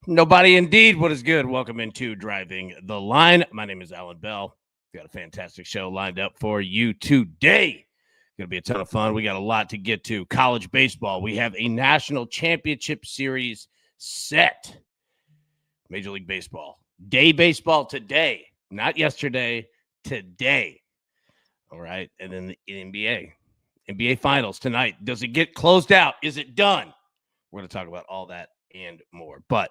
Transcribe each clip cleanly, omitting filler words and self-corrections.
Nobody indeed. What is good? Welcome into Driving the Line. My name is Alan Bell. We got a fantastic show lined up for you today. Going to be a ton of fun. We got a lot to get to. College baseball. We have a national championship series set. Major League Baseball. Day baseball today. Not yesterday. Today. All right. And then the NBA. NBA Finals tonight. Does it get closed out? Is it done? We're going to talk about all that and more. But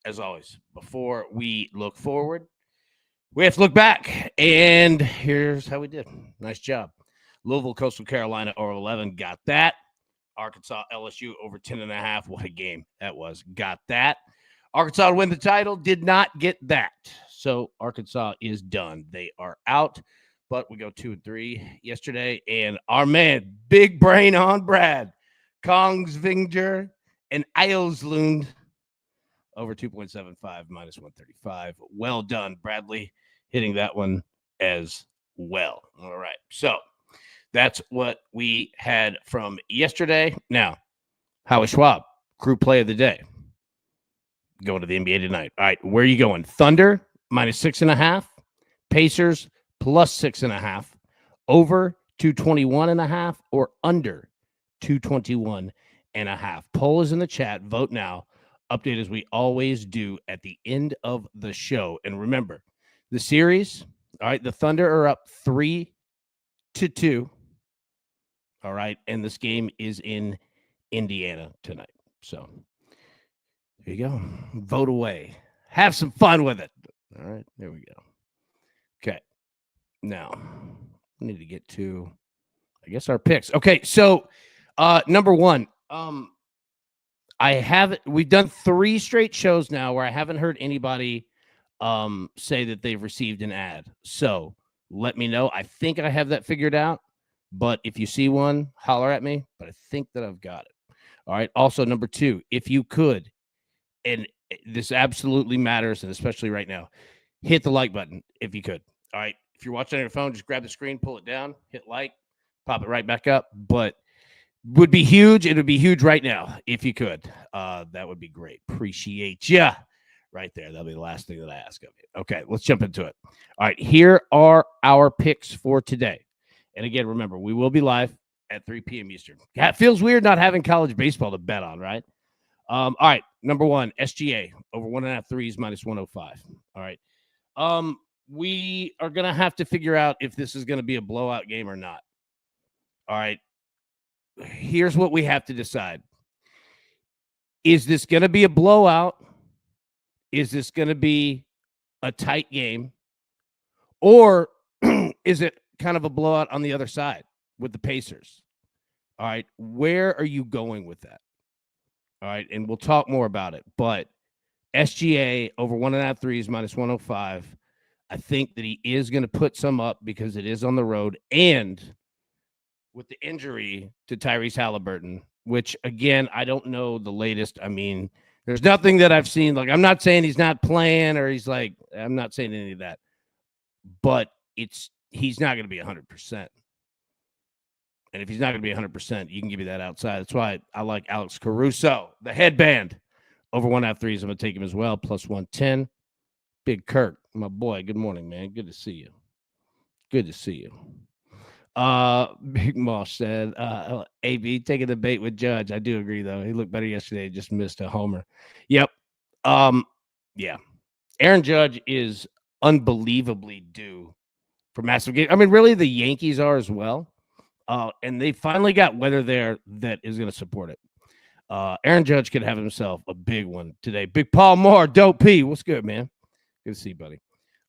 as always, before we look forward, we have to look back. And here's how we did. Nice job. Louisville, Coastal Carolina, over 11. Got that. Arkansas, LSU, over 10.5. What a game that was. Got that. Arkansas to win the title. Did not get that. So Arkansas is done. They are out. But we go 2 and 3 yesterday. And our man, big brain on Brad, Kongsvinger and Eilslund, over 2.75 minus 135. Well done, Bradley, hitting that one as well. All right. So that's what we had from yesterday. Now, Howie Schwab, crew play of the day. Going to the NBA tonight. All right. Where are you going? Thunder, minus 6.5. Pacers, plus 6.5. Over 221.5 or under 221.5. Poll is in the chat. Vote now. Update as we always do at the end of the show. And remember, the series, all right, the Thunder are up 3-2. All right, and this game is in Indiana tonight. So there you go. Vote away. Have some fun with it. All right, there we go. Okay, now we need to get to, I guess, our picks. Okay, so number one, we've done 3 straight shows now where I haven't heard anybody say that they've received an ad. So let me know. I think I have that figured out. But if you see one, holler at me. But I think that I've got it. All right. Also, number 2, if you could, and this absolutely matters, and especially right now, hit the like button if you could. All right. If you're watching on your phone, just grab the screen, pull it down, hit like, pop it right back up. But would be huge. It would be huge right now if you could. That would be great. Appreciate ya. Right there. That'll be the last thing that I ask of you. Okay, let's jump into it. All right, here are our picks for today. And again, remember, we will be live at 3 p.m. Eastern. It feels weird not having college baseball to bet on, right? All right, number 1, SGA, over 1.5 threes, minus 105. All right. We are going to have to figure out if this is going to be a blowout game or not. All right. Here's what we have to decide. Is this going to be a blowout? Is this going to be a tight game? Or is it kind of a blowout on the other side with the Pacers? All right. Where are you going with that? All right. And we'll talk more about it. But SGA over 1.5 threes, minus 105. I think that he is going to put some up because it is on the road. And with the injury to Tyrese Halliburton, which, again, I don't know the latest. I mean, there's nothing that I've seen. Like, I'm not saying he's not playing or he's like, I'm not saying any of that. But he's not going to be 100%. And if he's not going to be 100%, you can give me that outside. That's why I like Alex Caruso, the headband, over 1.5 threes. I'm going to take him as well, plus 110. Big Kirk, my boy. Good morning, man. Good to see you. Good to see you. Big Moss said, AB taking the bait with Judge. I do agree, though. He looked better yesterday. Just missed a homer. Yep. Yeah. Aaron Judge is unbelievably due for massive game. I mean, really, the Yankees are as well. And they finally got weather there that is going to support it. Aaron Judge could have himself a big one today. Big Paul Moore, Dope P. What's good, man? Good to see you, buddy.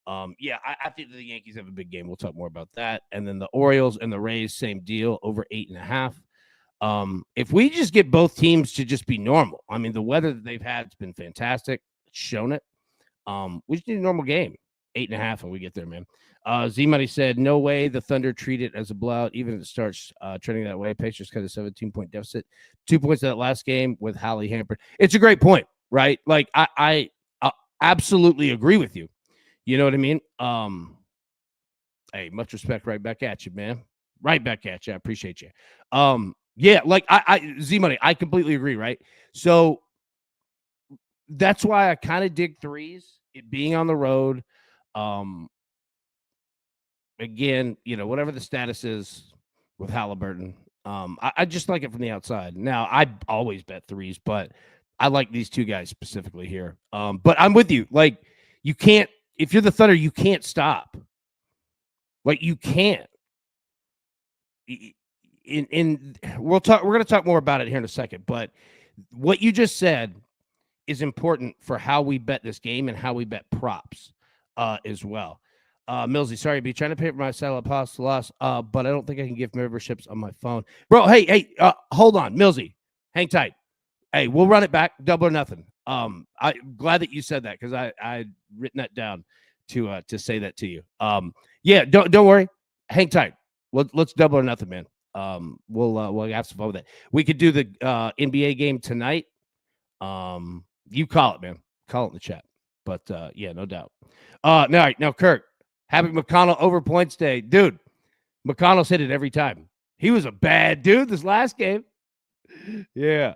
I think the Yankees have a big game. We'll talk more about that. And then the Orioles and the Rays, same deal, over 8.5. If we just get both teams to just be normal, I mean, the weather that they've had has been fantastic. It's shown it. We just need a normal game. 8.5 when we get there, man. Z-Money said, no way the Thunder treat it as a blowout, even if it starts trending that way. Pacers cut a 17-point deficit. 2 points in that last game with Hallie hampered. It's a great point, right? Like, I absolutely agree with you. You know what I mean? Hey, much respect right back at you, man. Right back at you. I appreciate you. Yeah, like Z-Money, I completely agree, right? So that's why I kind of dig threes, it being on the road. Again, whatever the status is with Halliburton, I just like it from the outside. Now, I always bet threes, but I like these two guys specifically here. But I'm with you. Like, you can't, if you're the Thunder, you can't stop. Like, you can't. We're going to talk more about it here in a second, but what you just said is important for how we bet this game and how we bet props as well. Millsy, sorry, be trying to pay for my satellite pass loss, but I don't think I can give memberships on my phone. Bro, hey, hold on, Millsy, hang tight. Hey, we'll run it back, double or nothing. I'm glad that you said that because I'd written that down to say that to you. Yeah, don't worry, hang tight. Let's double or nothing, man. We'll have some fun with it. We could do the NBA game tonight. You call it, man. Call it in the chat. But yeah, no doubt. Now, Kirk, happy McConnell over points day. Dude, McConnell's hit it every time. He was a bad dude this last game. Yeah.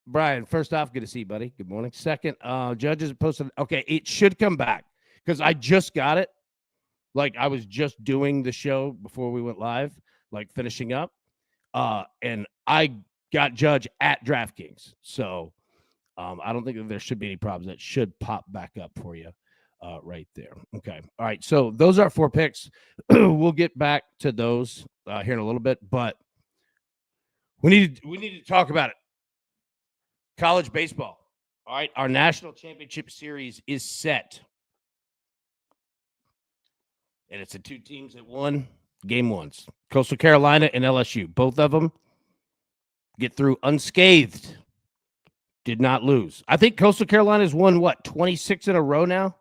Brian, first off, good to see you, buddy. Good morning. Second, judges posted. Okay, it should come back because I just got it. Like, I was just doing the show before we went live, like finishing up. And I got Judge at DraftKings. So I don't think that there should be any problems. That should pop back up for you right there. Okay. All right. So those are 4 picks. We'll get back to those here in a little bit, but we need to talk about it. College baseball. All right. Our national championship series is set. And it's the 2 teams that won game ones. Coastal Carolina and LSU. Both of them get through unscathed. Did not lose. I think Coastal Carolina's won, 26 in a row now?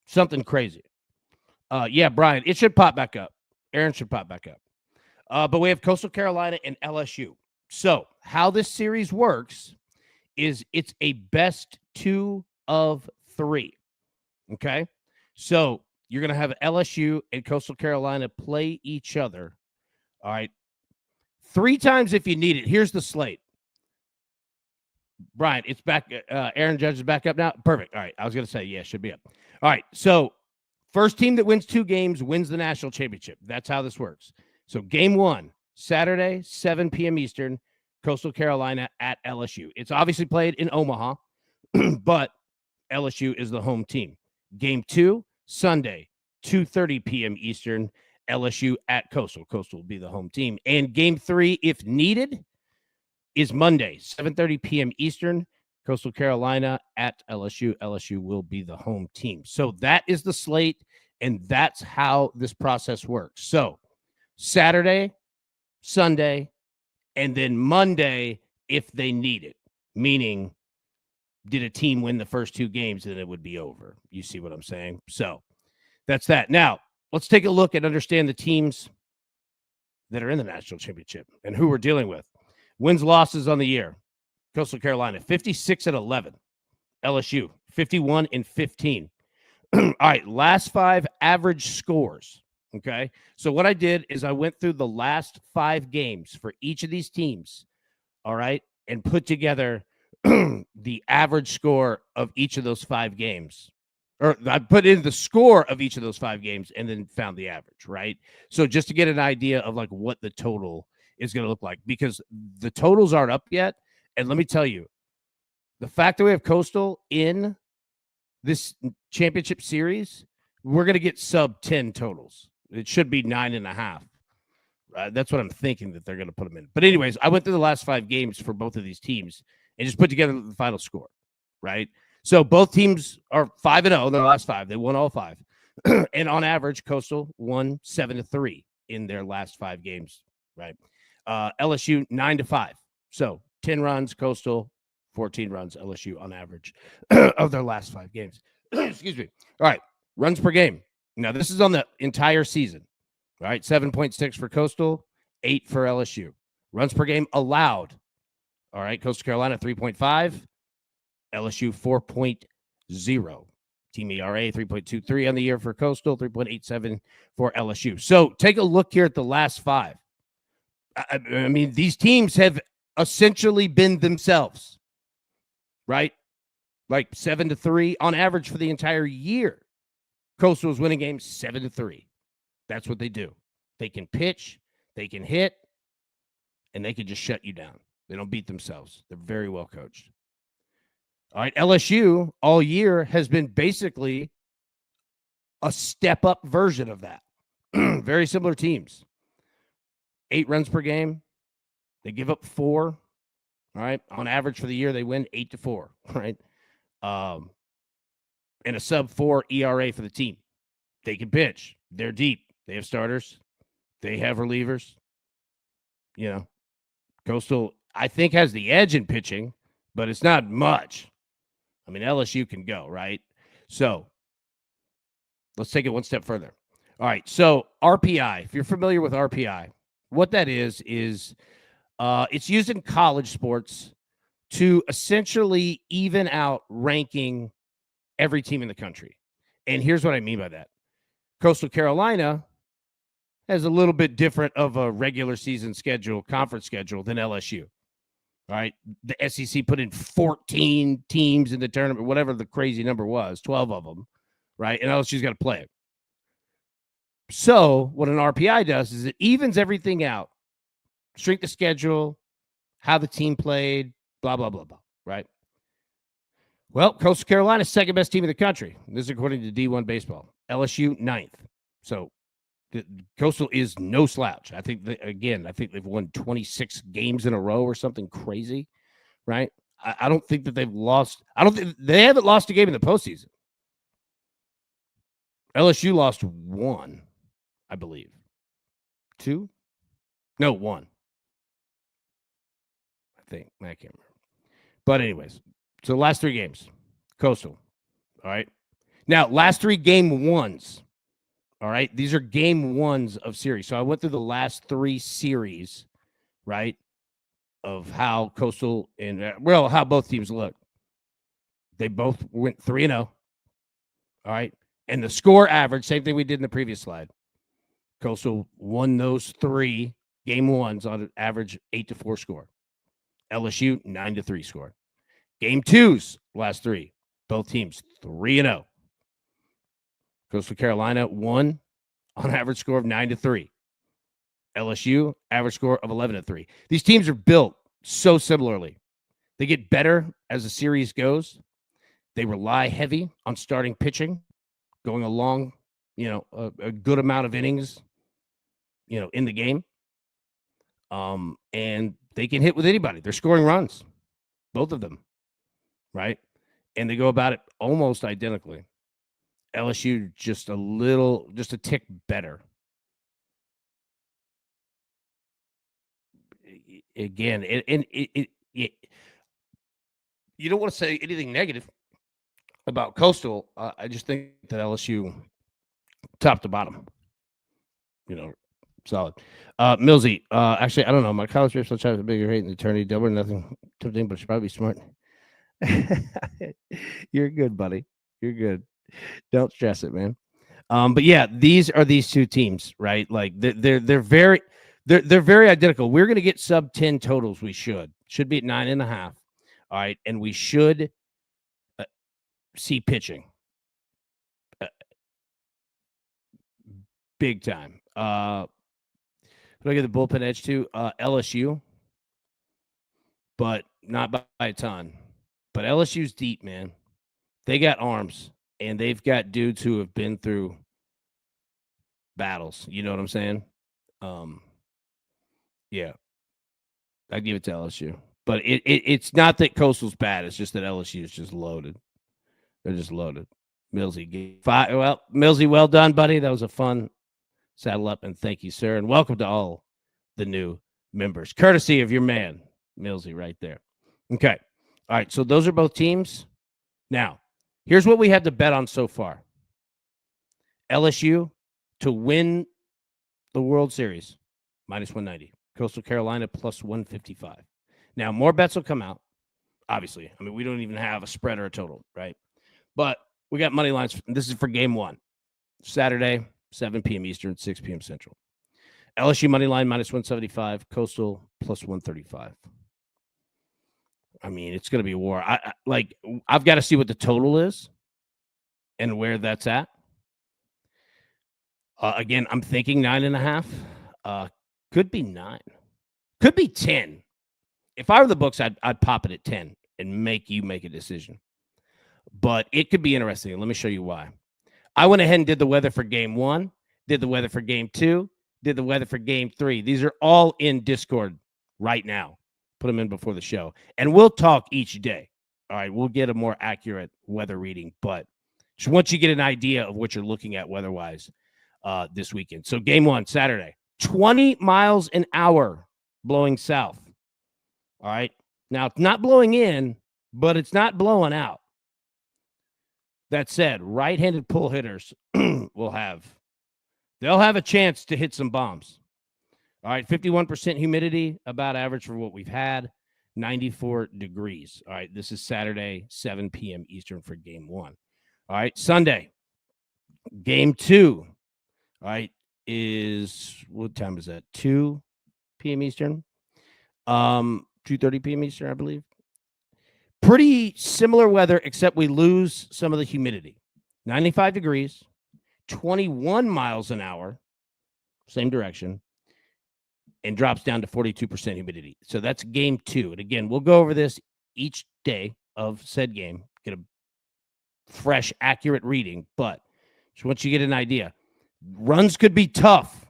Something crazy. Yeah, Brian, it should pop back up. Aaron should pop back up. But we have Coastal Carolina and LSU. So how this series works is it's a best 2 of 3. Okay? So you're going to have LSU and Coastal Carolina play each other. All right. 3 times if you need it. Here's the slate. Brian, it's back. Aaron Judge is back up now. Perfect. All right. I was going to say, yeah, should be up. All right. So first team that wins 2 games wins the national championship. That's how this works. So game 1, Saturday, 7 p.m. Eastern, Coastal Carolina at LSU. It's obviously played in Omaha, but LSU is the home team. Game 2, Sunday, 2:30 p.m. Eastern, LSU at Coastal. Coastal will be the home team. And game 3, if needed, is Monday, 7:30 p.m. Eastern, Coastal Carolina at LSU. LSU will be the home team. So that is the slate, and that's how this process works. So Saturday, Sunday, and then Monday if they need it, meaning did a team win the first 2 games, then it would be over. You see what I'm saying? So that's that. Now, let's take a look and understand the teams that are in the national championship and who we're dealing with. Wins, losses on the year. Coastal Carolina, 56-11. LSU, 51-15. All right, last 5 average scores. Okay, so what I did is I went through the last 5 games for each of these teams. All right, and put together the average score of each of those 5 games. Or I put in the score of each of those 5 games and then found the average, right? So just to get an idea of like what the total is going to look like, because the totals aren't up yet. And let me tell you, the fact that we have Coastal in this championship series, we're going to get sub 10 totals. It should be 9.5. That's what I'm thinking that they're going to put them in. But anyways, I went through the last 5 games for both of these teams and just put together the final score, right? So both teams are 5-0 in their last 5. They won all 5. And on average, Coastal won 7-3 in their last 5 games, right? LSU 9-5. So 10 runs, Coastal, 14 runs, LSU on average of their last 5 games. Excuse me. All right, runs per game. Now, this is on the entire season. All right, 7.6 for Coastal, 8 for LSU. Runs per game allowed. All right, Coastal Carolina, 3.5. LSU, 4.0. Team ERA, 3.23 on the year for Coastal, 3.87 for LSU. So take a look here at the last 5. I mean, these teams have essentially been themselves, right? Like 7-3 on average for the entire year. Coastal was winning games 7-3. That's what they do. They can pitch, they can hit, and they can just shut you down. They don't beat themselves. They're very well coached. All right, LSU all year has been basically a step-up version of that. Very similar teams. 8 runs per game. They give up 4. All right, on average for the year, they win 8-4. Right, and a sub-4 ERA for the team. They can pitch. They're deep. They have starters. They have relievers. You know, Coastal, I think, has the edge in pitching, but it's not much. I mean, LSU can go, right? So let's take it one step further. All right, so RPI, if you're familiar with RPI, what that is it's used in college sports to essentially even out ranking every team in the country. And here's what I mean by that. Coastal Carolina has a little bit different of a regular season schedule, conference schedule than LSU. All right. The SEC put in 14 teams in the tournament, whatever the crazy number was, 12 of them, right? And LSU's got to play it. So what an RPI does is it evens everything out. Strength of schedule, how the team played, blah, blah, blah, blah, right? Well, Coastal Carolina's second best team in the country. This is according to D1 Baseball. LSU, 9th. So the Coastal is no slouch. I think they've won 26 games in a row or something crazy, right? I don't think that they've lost. I don't think they haven't lost a game in the postseason. LSU lost 1, I believe. 2? No, 1. I think. I can't remember. But anyways, so the last 3 games, Coastal. All right. Now, last 3 game ones. All right. These are game ones of series. So I went through the last 3 series, right, of how Coastal and, how both teams look. They both went 3-0. All right. And the score average, same thing we did in the previous slide. Coastal won those 3 game ones on an average 8-4 score. LSU, 9-3 score. Game 2s, last 3. Both teams 3-0. Coastal Carolina won on average score of 9-3. LSU, average score of 11-3. These teams are built so similarly. They get better as the series goes. They rely heavy on starting pitching, going along, a good amount of innings, in the game. And they can hit with anybody. They're scoring runs, both of them, right? And they go about it almost identically. LSU just a tick better. Again, you don't want to say anything negative about Coastal. I just think that LSU, top to bottom, solid. Millsy, actually, I don't know. My college baseball child has a bigger rate than the attorney. Double or nothing, tempting, but she's probably smart. You're good, buddy. You're good. Don't stress it, man. But yeah, these 2 teams, right? Like they're very identical. We're gonna get sub 10 totals. We should be at 9.5. All right, and we should see pitching big time. But I get the bullpen edge to LSU, but not by a ton. But LSU's deep, man. They got arms, and they've got dudes who have been through battles. You know what I'm saying? Yeah. I give it to LSU. But it's not that Coastal's bad. It's just that LSU is just loaded. They're just loaded. Millsy, 5. Well, Millsy, well done, buddy. That was a fun saddle up, and thank you, sir. And welcome to all the new members. Courtesy of your man, Millsy, right there. Okay. All right, so those are both teams. Now, here's what we have to bet on so far. LSU to win the World Series, -190. Coastal Carolina, +155. Now, more bets will come out, obviously. I mean, we don't even have a spread or a total, right? But we got money lines. This is for game 1. Saturday, 7 p.m. Eastern, 6 p.m. Central. LSU money line, -175. Coastal, +135. I mean, it's going to be a war. I've got to see what the total is and where that's at. Again, I'm thinking 9.5. Could be 9. Could be 10. If I were the books, I'd pop it at 10 and make you make a decision. But it could be interesting. Let me show you why. I went ahead and did the weather for game 1, did the weather for game 2, did the weather for game 3. These are all in Discord right now. Put them in before the show. And we'll talk each day. All right, we'll get a more accurate weather reading. But just once you get an idea of what you're looking at weather-wise this weekend. So game 1, Saturday, 20 miles an hour blowing south. All right. Now, it's not blowing in, but it's not blowing out. That said, right-handed pull hitters they'll have a chance to hit some bombs. All right, 51% humidity, about average for what we've had, 94 degrees. All right, this is Saturday, 7 p.m. Eastern for game 1. All right, Sunday, game 2, all right, what time is that? 2 p.m. Eastern? 2:30 p.m. Eastern, I believe. Pretty similar weather, except we lose some of the humidity. 95 degrees, 21 miles an hour, same direction, and drops down to 42% humidity. So that's game 2. And again, we'll go over this each day of said game, get a fresh, accurate reading. But just once you get an idea, runs could be tough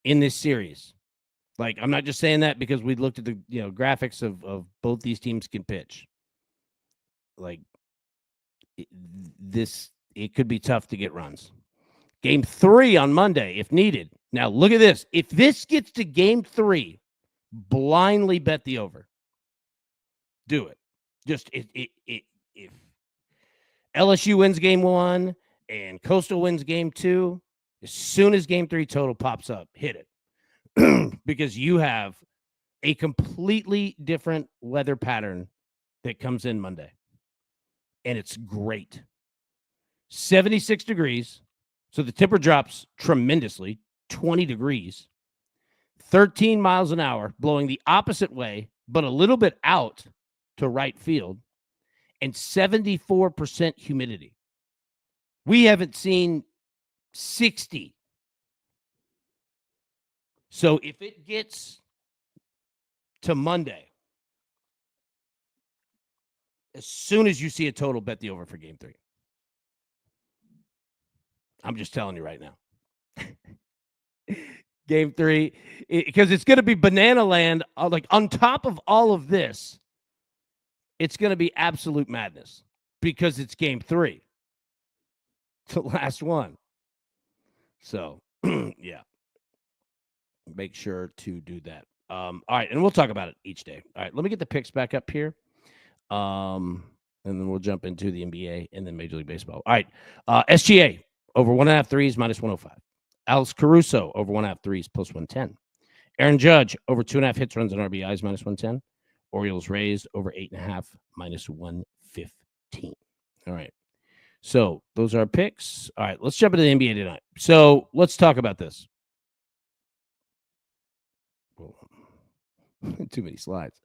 in this series. Like, I'm not just saying that because we looked at the graphics of both these teams can pitch. Like, it could be tough to get runs. Game 3 on Monday, if needed. Now, look at this. If this gets to game 3, blindly bet the over. Do it. Just if LSU wins game 1 and Coastal wins game 2, as soon as game 3 total pops up, hit it. Because you have a completely different weather pattern that comes in Monday. And it's great. 76 degrees. So the temperature drops tremendously, 20 degrees. 13 miles an hour, blowing the opposite way, but a little bit out to right field. And 74% humidity. We haven't seen 60. So if it gets to Monday, as soon as you see a total, bet the over for game 3. I'm just telling you right now. Game 3, because it's going to be banana land. Like, on top of all of this, it's going to be absolute madness because it's game 3. The last one. So, yeah. Make sure to do that. All right, and we'll talk about it each day. All right, let me get the picks back up here. And then we'll jump into the NBA and then Major League Baseball. All right, SGA over 1.5 threes, minus 105. Alex Caruso over 1.5 threes, plus 110. Aaron Judge over 2.5 hits, runs, and RBIs, minus 110. Orioles Rays over 8.5, minus 115. All right. So those are our picks. All right, let's jump into the NBA tonight. So let's talk about this. Too many slides.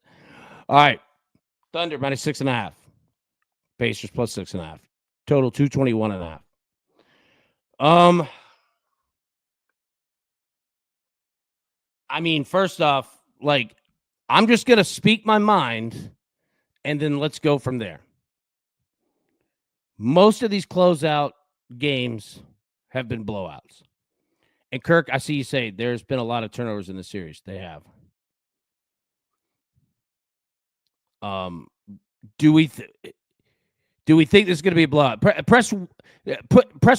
All right. Thunder minus 6.5. Pacers plus 6.5. Total 221.5. I mean, first off, like, I'm just gonna speak my mind, and then let's go from there. Most of these closeout games have been blowouts. And Kirk, I see you say there's been a lot of turnovers in the series. They have. Do we think this is going to be a blowout? Press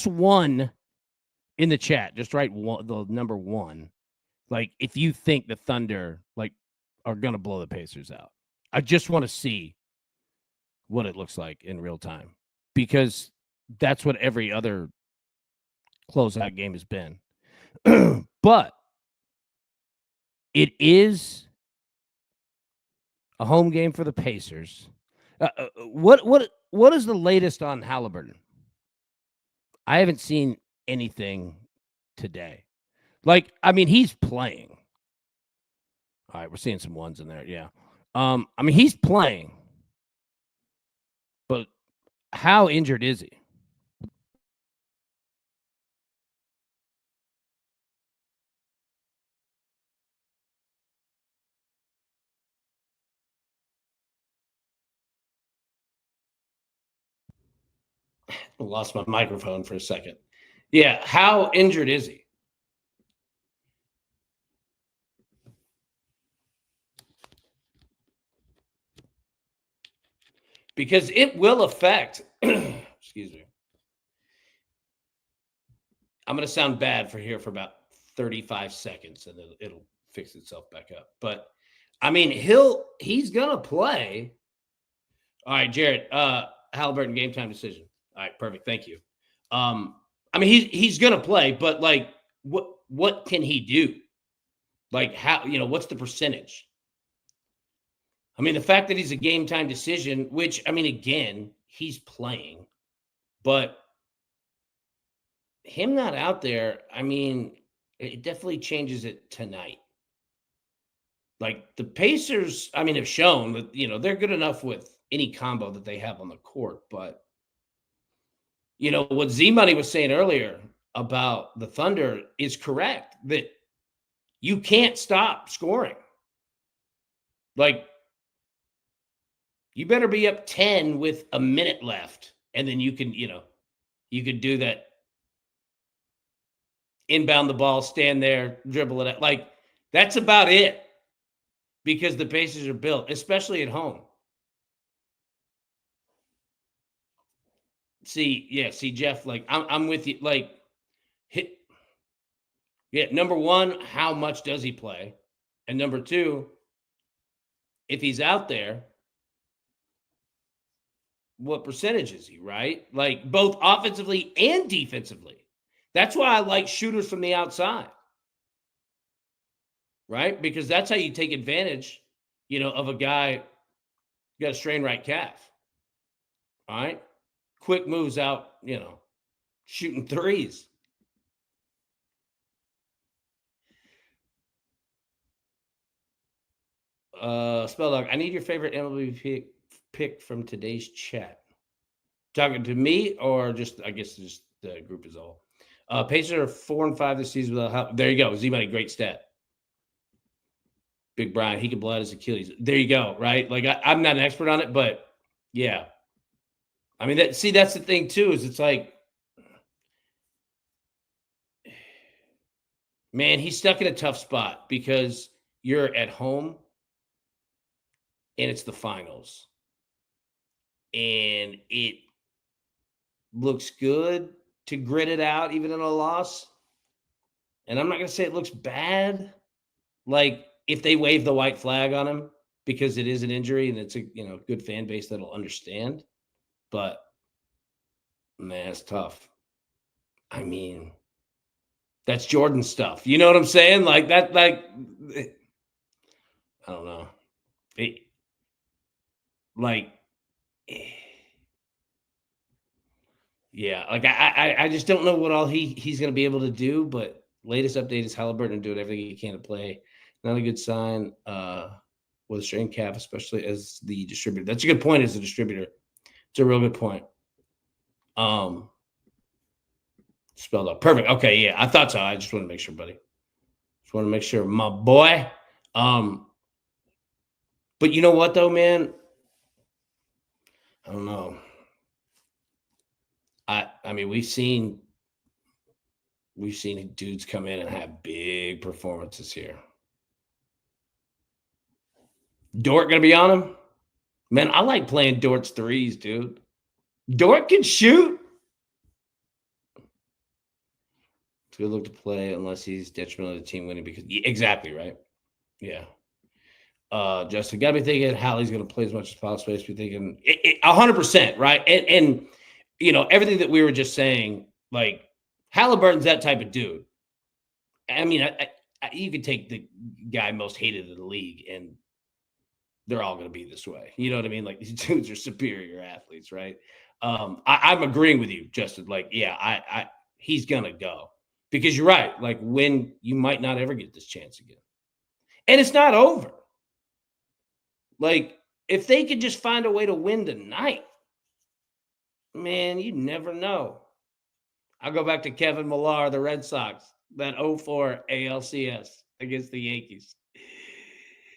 1 in the chat. Just write the number 1. Like, if you think the Thunder are going to blow the Pacers out. I just want to see what it looks like in real time, because that's what every other closeout game has been. But it is a home game for the Pacers. What is the latest on Halliburton? I haven't seen anything today. Like, I mean, he's playing. All right, we're seeing some ones in there. Yeah. I mean, he's playing, but how injured is he? I lost my microphone for a second. Yeah, how injured is he? Because it will affect, excuse me. I'm going to sound bad for here for about 35 seconds and then it'll fix itself back up. But I mean, he's going to play. All right, Jared, Halliburton game time decision. All right, perfect. Thank you. I mean, he's going to play, but like, what can he do? Like, how, what's the percentage? I mean, the fact that he's a game time decision, which, I mean, again, he's playing, but him not out there, I mean, it definitely changes it tonight. Like the Pacers, I mean, have shown that, they're good enough with any combo that they have on the court. But, what Z Money was saying earlier about the Thunder is correct, that you can't stop scoring. Like, you better be up 10 with a minute left. And then you can do that. Inbound the ball, stand there, dribble it out. Like, that's about it. Because the Pacers are built, especially at home. See, Jeff, like, I'm with you. Like, number one, how much does he play? And number two, if he's out there, what percentage is he, right? Like, both offensively and defensively. That's why I like shooters from the outside. Right? Because that's how you take advantage, of a guy who got a strained right calf. All right? Quick moves out, shooting threes. Spelldog, I need your favorite MLB pick from today's chat. Talking to me or just, I guess, just the group as a whole. Pacers are 4-5 this season without help. There you go. Z-Money, great stat. Big Brian, he could blow out his Achilles. There you go, right? Like, I'm not an expert on it, but yeah. I mean, that's the thing too, is it's like, man, he's stuck in a tough spot because you're at home and it's the finals. And it looks good to grit it out even in a loss. And I'm not going to say it looks bad. Like, if they wave the white flag on him because it is an injury and it's a good fan base that'll understand. But man, it's tough. I mean, that's Jordan stuff. You know what I'm saying? Like that, like, I don't know. Yeah, like I just don't know what all he's going to be able to do. But latest update is Halliburton doing everything he can to play. Not a good sign with a strained calf, especially as the distributor. That's a good point as a distributor. It's a real good point. Spelled out perfect. Okay, yeah, I thought so. I just want to make sure, buddy. Just want to make sure, my boy. But you know what though, man? I don't know. I mean, we've seen dudes come in and have big performances here. Dort gonna be on him? Man, I like playing Dort's threes, dude. Dort can shoot. It's a good look to play unless he's detrimental to the team winning because exactly right. Yeah. Justin, gotta be thinking Hallie's gonna play as much as possible. Be thinking 100%, right? And everything that we were just saying, like Halliburton's that type of dude. I mean, you could take the guy most hated in the league, and they're all going to be this way. You know what I mean? Like, these dudes are superior athletes, right? I'm agreeing with you, Justin. Like, yeah, he's going to go because you're right. Like, when you might not ever get this chance again, and it's not over. Like, if they could just find a way to win tonight, man, you never know. I'll go back to Kevin Millar, the Red Sox, that 0-4 ALCS against the Yankees.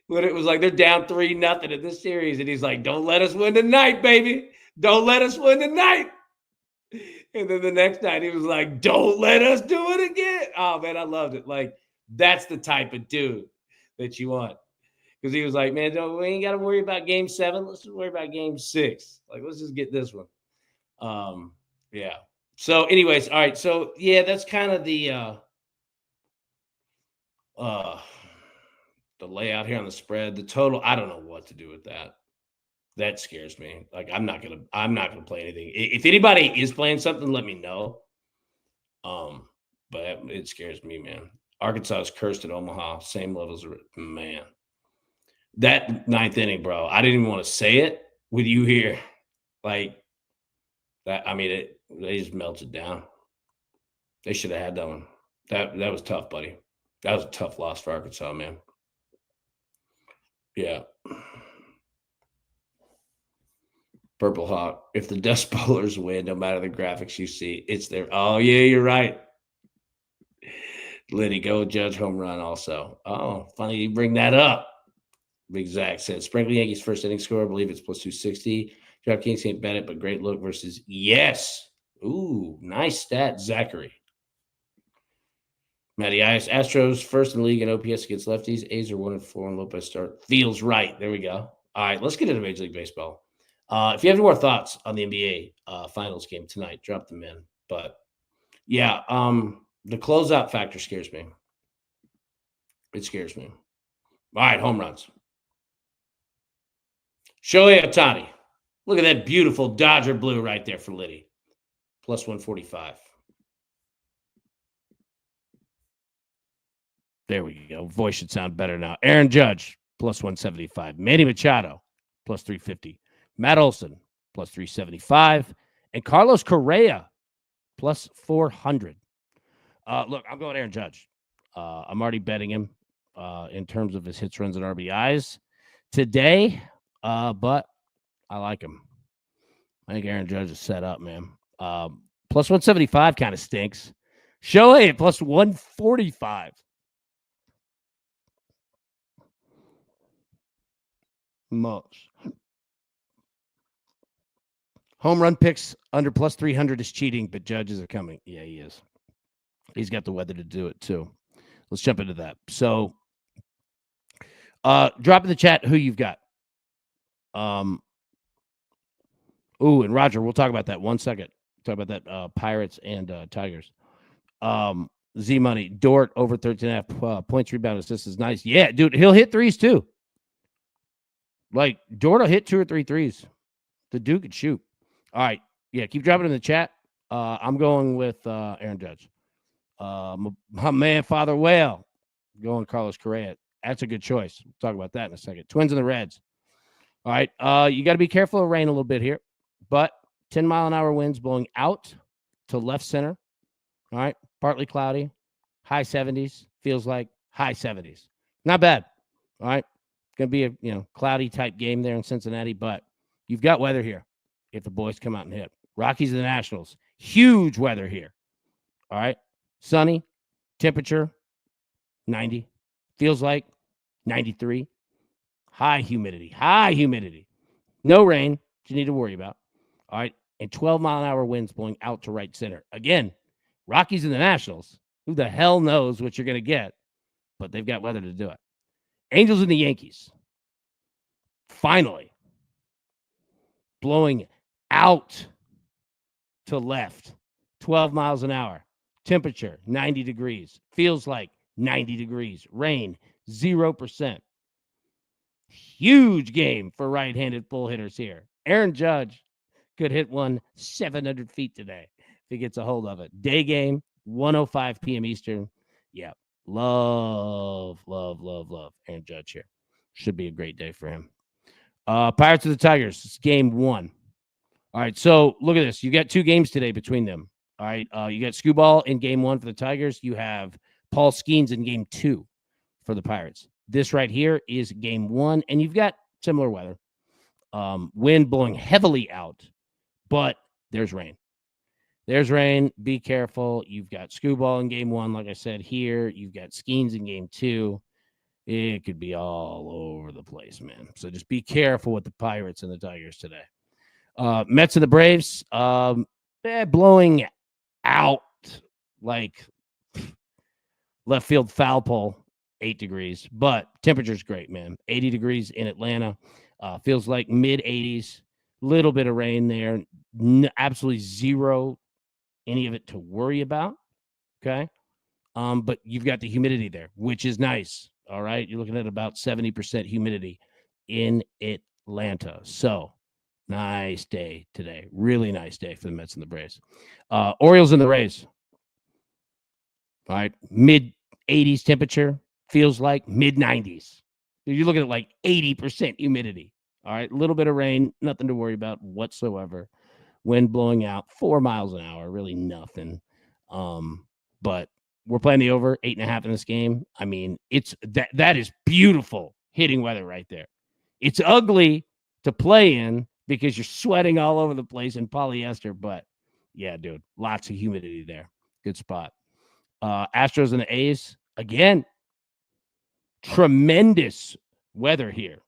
When it was like they're down 3-0 in this series, and he's like, "Don't let us win tonight, baby. Don't let us win tonight." And then the next night, he was like, "Don't let us do it again." Oh man, I loved it. Like, that's the type of dude that you want. Because he was like, "Man, we ain't got to worry about game 7. Let's just worry about game 6. Like, let's just get this one." Yeah. So, anyways, all right. So, yeah, that's kind of uh the layout here on the spread. The total, I don't know what to do with that. That scares me. Like, I'm not gonna play anything. If anybody is playing something, let me know. Um, but it scares me, man. Arkansas is cursed at Omaha, same levels. Man, that ninth inning, bro. I didn't even want to say it with you here. Like that. I mean, they just melted down. They should have had that one. That was tough, buddy. That was a tough loss for Arkansas, man. Yeah. Purple Hawk. If the Dust Bowlers win, no matter the graphics you see, it's there. Oh, yeah, you're right. Liddy, go Judge home run also. Oh, funny you bring that up. Big Zach said, Sprinkle Yankees first inning score. I believe it's plus 260. DraftKings can't bet it, but great look versus yes. Ooh, nice stat, Zachary. Matty Ice, Astros first in the league in OPS against lefties. A's are 1-4 and Lopez start. Feels right. There we go. All right, let's get into Major League Baseball. If you have any more thoughts on the NBA finals game tonight, drop them in. But yeah, the closeout factor scares me. It scares me. All right, home runs. Shohei Ohtani. Look at that beautiful Dodger blue right there for Liddy. Plus 145. There we go. Voice should sound better now. Aaron Judge, plus 175. Manny Machado, plus 350. Matt Olson, plus 375. And Carlos Correa, plus 400. Look, I'm going Aaron Judge. I'm already betting him in terms of his hits, runs, and RBIs today, but I like him. I think Aaron Judge is set up, man. Plus 175 kind of stinks. Shohei at plus 145. Most. Home run picks under plus 300 is cheating, but Judges are coming. Yeah, he is. He's got the weather to do it, too. Let's jump into that. So, drop in the chat who you've got. And Roger, we'll talk about that 1 second. Talk about that Pirates and Tigers. Z Money, Dort over 13.5 points, rebound, assists is nice. Yeah, dude, he'll hit threes too. Like, Dort will hit 2 or 3 threes. The dude could shoot. All right. Yeah, keep dropping in the chat. I'm going with Aaron Judge. My man, Father Whale, going Carlos Correa. That's a good choice. We'll talk about that in a second. Twins and the Reds. All right. You got to be careful of rain a little bit here, but 10-mile-an-hour winds blowing out to left center. All right. Partly cloudy, high 70s. Feels like high 70s. Not bad. All right. Going to be a cloudy type game there in Cincinnati, but you've got weather here if the boys come out and hit. Rockies and the Nationals. Huge weather here. All right. Sunny. Temperature 90. Feels like 93. High humidity. No rain that you need to worry about. All right. And 12-mile-an-hour winds blowing out to right center. Again, Rockies and the Nationals. Who the hell knows what you're going to get? But they've got weather to do it. Angels and the Yankees. Finally. Blowing out to left. 12 miles an hour. Temperature, 90 degrees. Feels like 90 degrees. Rain, 0%. Huge game for right-handed pull hitters here. Aaron Judge could hit one 700 feet today if he gets a hold of it. Day game, 1:05 p.m. Eastern. Yeah, love Aaron Judge here. Should be a great day for him. Pirates of the Tigers. It's game 1. All right, so look at this. You got 2 games today between them. All right, you got Skubal in game 1 for the Tigers. You have Paul Skeens in game 2 for the Pirates. This right here is game 1, and you've got Similar weather. Wind blowing heavily out, but there's rain. There's rain. Be careful. You've got Scooball in game 1, like I said here. You've got Skeens in game 2. It could be all over the place, man. So just be careful with the Pirates and the Tigers today. Mets and the Braves, blowing out like left field foul pole, 8 degrees. But temperature's great, man. 80 degrees in Atlanta. Feels like mid-80s. Little bit of rain there. Absolutely zero any of it to worry about. Okay. But you've got the humidity there, which is nice. All right. You're looking at about 70% humidity in Atlanta. So nice day today. Really nice day for the Mets and the Braves. Orioles and the Rays. All right. Mid 80s temperature. Feels like mid 90s. You're looking at like 80% humidity. All right. A little bit of rain. Nothing to worry about whatsoever. Wind blowing out 4 miles an hour. Really nothing. But we're playing the over 8.5 in this game. I mean, it's that is beautiful hitting weather right there. It's ugly to play in because you're sweating all over the place in polyester, but yeah, dude, lots of humidity there. Good spot. Astros and the A's, again, tremendous weather here.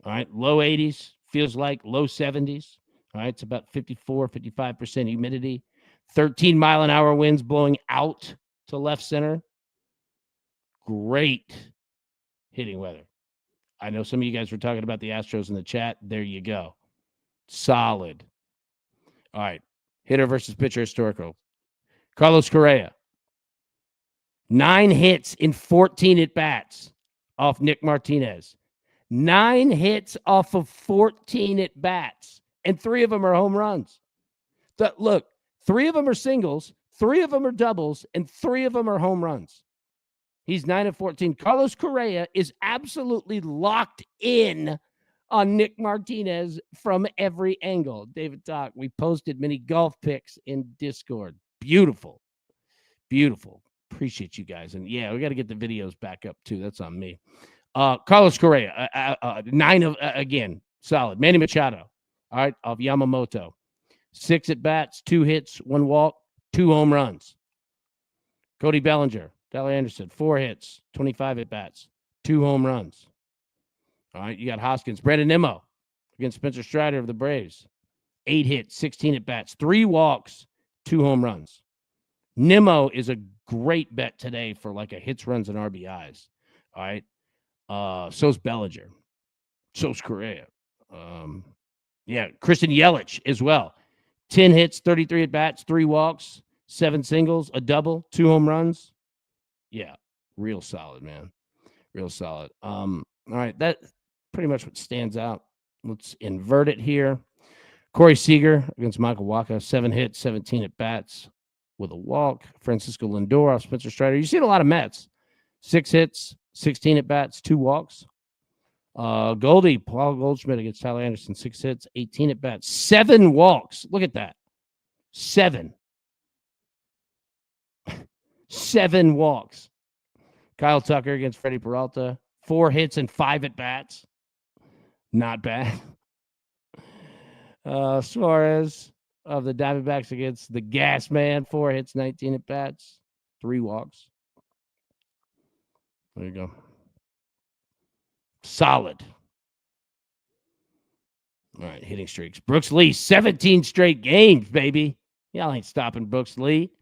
All right, low 80s, feels like low 70s. All right, it's about 54, 55% humidity. 13-mile-an-hour winds blowing out to left center. Great hitting weather. I know some of you guys were talking about the Astros in the chat. There you go. Solid. All right. Hitter versus pitcher historical. Carlos Correa. 9 hits in 14 at-bats off Nick Martinez. 9 hits off of 14 at-bats, and 3 of them are home runs. Look, 3 of them are singles, 3 of them are doubles, and 3 of them are home runs. He's 9 of 14. Carlos Correa is absolutely locked in on Nick Martinez from every angle. David Talk, we posted many golf pics in Discord. Beautiful. Beautiful. Appreciate you guys. And yeah, we got to get the videos back up too. That's on me. Carlos Correa, 9 of, again, solid. Manny Machado, all right, of Yamamoto. 6 at-bats, 2 hits, 1 walk, 2 home runs. Cody Bellinger, Tyler Anderson, 4 hits, 25 at-bats, 2 home runs. All right, you got Hoskins. Brandon Nimmo against Spencer Strider of the Braves. 8 hits, 16 at-bats, 3 walks, 2 home runs. Nimmo is a great bet today for like a hits, runs, and RBIs. All right. So's Bellinger. So's Correa. Christian Yelich as well. 10 hits, 33 at-bats, 3 walks, 7 singles, a double, 2 home runs. Yeah, real solid, man. Real solid. All right, that pretty much what stands out. Let's invert it here. Corey Seager against Michael Wacha, 7 hits, 17 at-bats with a walk. Francisco Lindor off Spencer Strider. You've seen a lot of Mets. 6 hits, 16 at-bats, 2 walks. Goldie, Paul Goldschmidt against Tyler Anderson, 6 hits, 18 at-bats, 7 walks. Look at that. 7. 7 walks. Kyle Tucker against Freddie Peralta, 4 hits and 5 at-bats. Not bad. Suarez of the Diamondbacks against the Gas Man, 4 hits, 19 at-bats, 3 walks. There you go. Solid. All right, hitting streaks. Brooks Lee, 17 straight games, baby. Y'all ain't stopping Brooks Lee.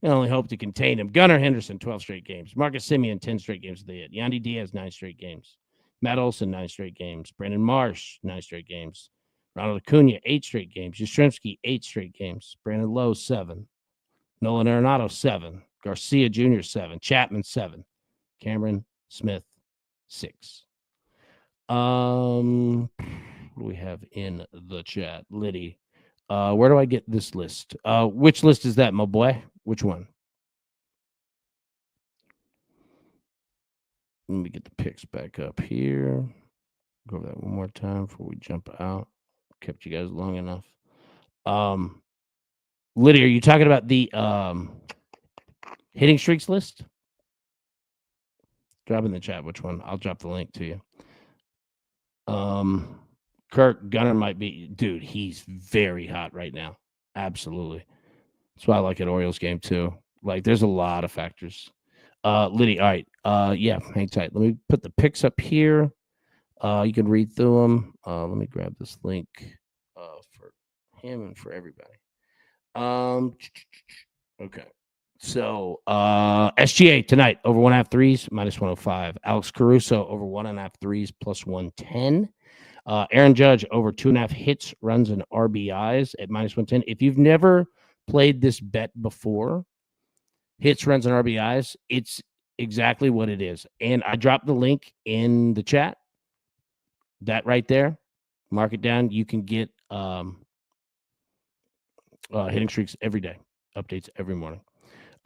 You only hope to contain him. Gunnar Henderson, 12 straight games. Marcus Semien, 10 straight games with the hit. Yandy Diaz, 9 straight games. Matt Olson, 9 straight games. Brandon Marsh, 9 straight games. Ronald Acuna, 8 straight games. Yastrzemski, 8 straight games. Brandon Lowe, 7. Nolan Arenado, 7. Garcia Jr., 7. Chapman, 7. Cameron Smith, 6. What do we have in the chat? Liddy. Where do I get this list? Which list is that, my boy? Which one? Let me get the picks back up here. Go over that one more time before we jump out. Kept you guys long enough. Liddy, are you talking about the hitting streaks list? Drop in the chat which one. I'll drop the link to you. Kirk Gunner might be, dude, he's very hot right now. Absolutely. That's why I like an Orioles game too. Like, there's a lot of factors. Liddy, all right. Yeah, hang tight. Let me put the picks up here. You can read through them. Let me grab this link for him and for everybody. Okay. So SGA tonight over 1.5 threes minus 105. Alex Caruso over 1.5 threes plus 110. Aaron Judge over 2.5 hits, runs, and RBIs at minus 110. If you've never played this bet before, hits, runs, and RBIs, it's exactly what it is. And I dropped the link in the chat. That right there, mark it down. You can get hitting streaks every day, updates every morning.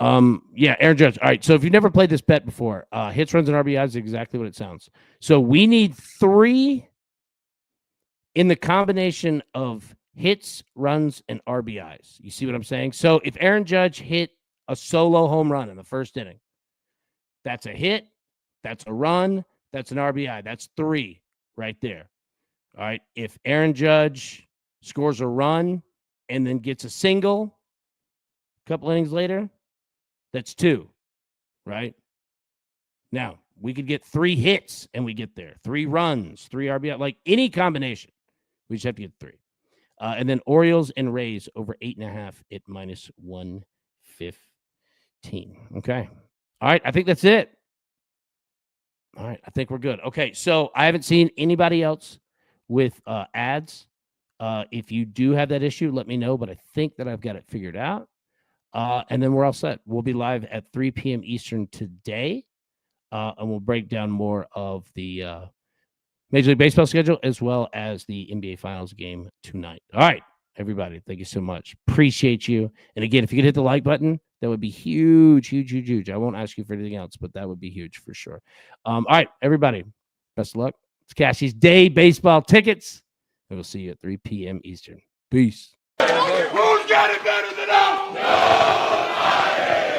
Yeah, Aaron Judge. All right, so if you've never played this bet before, hits, runs, and RBIs is exactly what it sounds. So we need 3 in the combination of hits, runs, and RBIs. You see what I'm saying? So if Aaron Judge hit a solo home run in the first inning, that's a hit, that's a run, that's an RBI. That's 3 right there. All right. If Aaron Judge scores a run and then gets a single a couple innings later, that's 2, right? Now, we could get 3 hits and we get there. 3 runs, 3 RBI, like any combination. We just have to get 3. And then Orioles and Rays over 8.5 at minus 115. Okay. All right. I think that's it. All right. I think we're good. Okay. So I haven't seen anybody else with ads. If you do have that issue, let me know. But I think that I've got it figured out. And then we're all set. We'll be live at 3 p.m. Eastern today. And we'll break down more of the Major League Baseball schedule as well as the NBA Finals game tonight. All right, everybody. Thank you so much. Appreciate you. And again, if you could hit the like button, that would be huge, huge, huge, huge. I won't ask you for anything else, but that would be huge for sure. All right, everybody. Best of luck. It's Cassie's Day Baseball tickets. And we'll see you at 3 p.m. Eastern. Peace. Who's got it better than us? Nobody.